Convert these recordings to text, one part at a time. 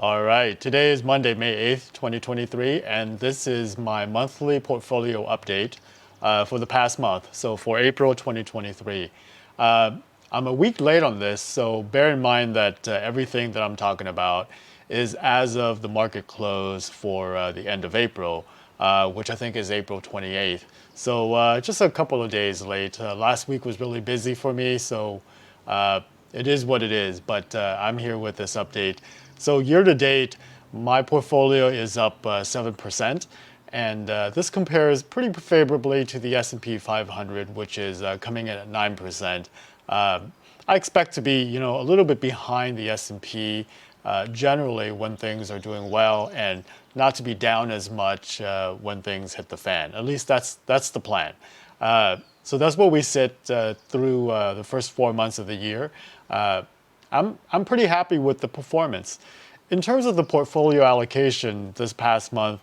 All right, today is Monday, May 8th, 2023, and this is my monthly portfolio update for the past month, so for April 2023. I'm a week late on this, so bear in mind that everything that I'm talking about is as of the market close for the end of April, which I think is April 28th. So just a couple of days late. Last week was really busy for me, so it is what it is, but I'm here with this update. So year to date, my portfolio is up 7%, and this compares pretty favorably to the S&P 500, which is coming in at 9%. I expect to be, a little bit behind the S&P generally when things are doing well, and not to be down as much when things hit the fan. At least that's the plan. So that's where we sit through the first 4 months of the year. I'm pretty happy with the performance. In terms of the portfolio allocation this past month,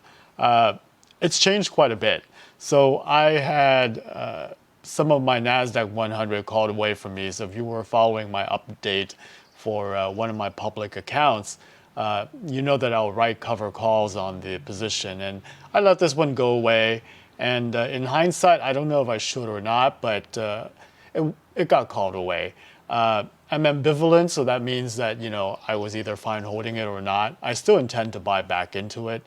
it's changed quite a bit. So I had some of my NASDAQ 100 called away from me. So if you were following my update for one of my public accounts, you know that I'll write cover calls on the position. And I let this one go away. And in hindsight, I don't know if I should or not, but it got called away. I'm ambivalent, so that means that, I was either fine holding it or not. I still intend to buy back into it,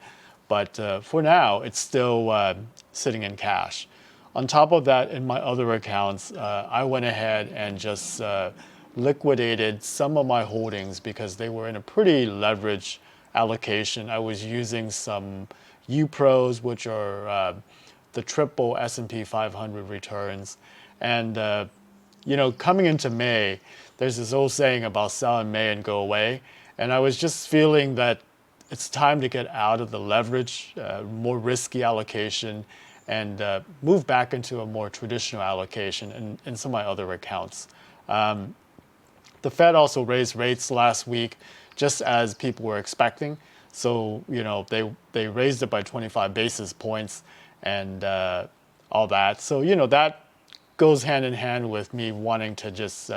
but for now, it's still sitting in cash. On top of that, in my other accounts, I went ahead and just liquidated some of my holdings because they were in a pretty leveraged allocation. I was using some UPROs, which are the triple S&P 500 returns. And, coming into May, there's this old saying about sell in May and go away. And I was just feeling that it's time to get out of the leverage, more risky allocation, and move back into a more traditional allocation in some of my other accounts. The Fed also raised rates last week, just as people were expecting. So, they raised it by 25 basis points and all that. So, that goes hand in hand with me wanting to just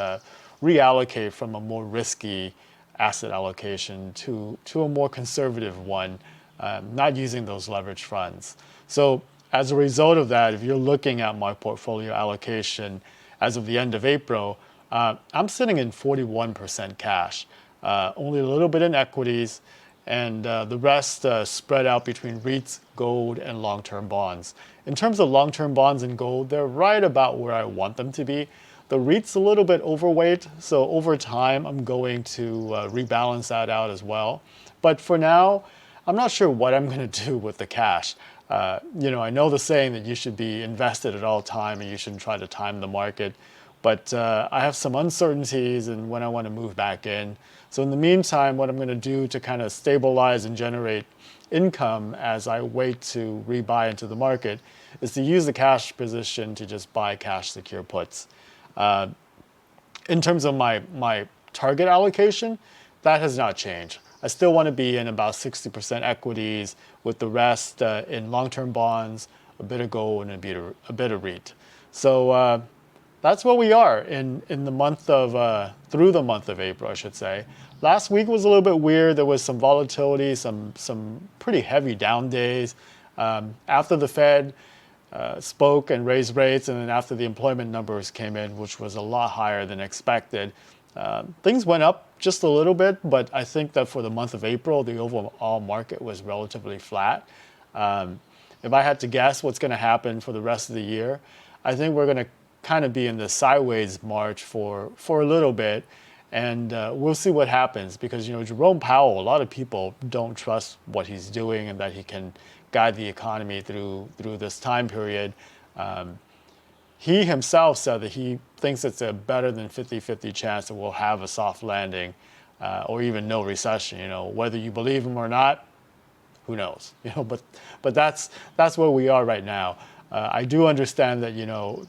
reallocate from a more risky asset allocation to a more conservative one, not using those leverage funds. So as a result of that, if you're looking at my portfolio allocation as of the end of April, I'm sitting in 41% cash, only a little bit in equities, and the rest spread out between REITs, gold, and long-term bonds. In terms of long-term bonds and gold, they're right about where I want them to be. The REIT's a little bit overweight, so over time, I'm going to rebalance that out as well. But for now, I'm not sure what I'm going to do with the cash. I know the saying that you should be invested at all time and you shouldn't try to time the market. But I have some uncertainties in when I want to move back in. So in the meantime, what I'm going to do to kind of stabilize and generate income as I wait to rebuy into the market is to use the cash position to just buy cash secure puts. In terms of my target allocation, that has not changed. I still want to be in about 60% equities with the rest in long-term bonds, a bit of gold, and a bit of REIT. So that's where we are in the month of, through the month of April, I should say. Last week was a little bit weird. There was some volatility, some pretty heavy down days. After the Fed spoke and raised rates, and then after the employment numbers came in, which was a lot higher than expected, things went up just a little bit, but I think that for the month of April, the overall market was relatively flat. If I had to guess what's going to happen for the rest of the year, I think we're going to kind of be in the sideways march for a little bit, and we'll see what happens because, Jerome Powell, a lot of people don't trust what he's doing and that he can guide the economy through this time period. He himself said that he thinks it's a better than 50-50 chance that we'll have a soft landing or even no recession. Whether you believe him or not, who knows? But that's where we are right now. I do understand that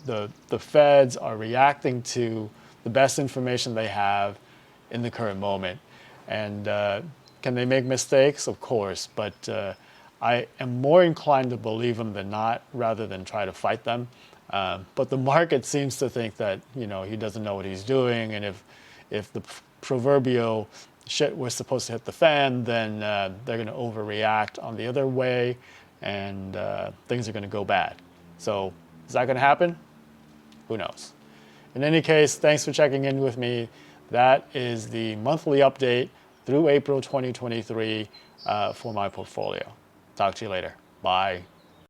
the Feds are reacting to the best information they have in the current moment, and can they make mistakes? Of course, but I am more inclined to believe them than not, rather than try to fight them. But the market seems to think that he doesn't know what he's doing, and if the proverbial shit was supposed to hit the fan, then they're going to overreact on the other way, and things are going to go bad. So is that going to happen? Who knows? In any case, thanks for checking in with me. That is the monthly update through April 2023 for my portfolio. Talk to you later. Bye.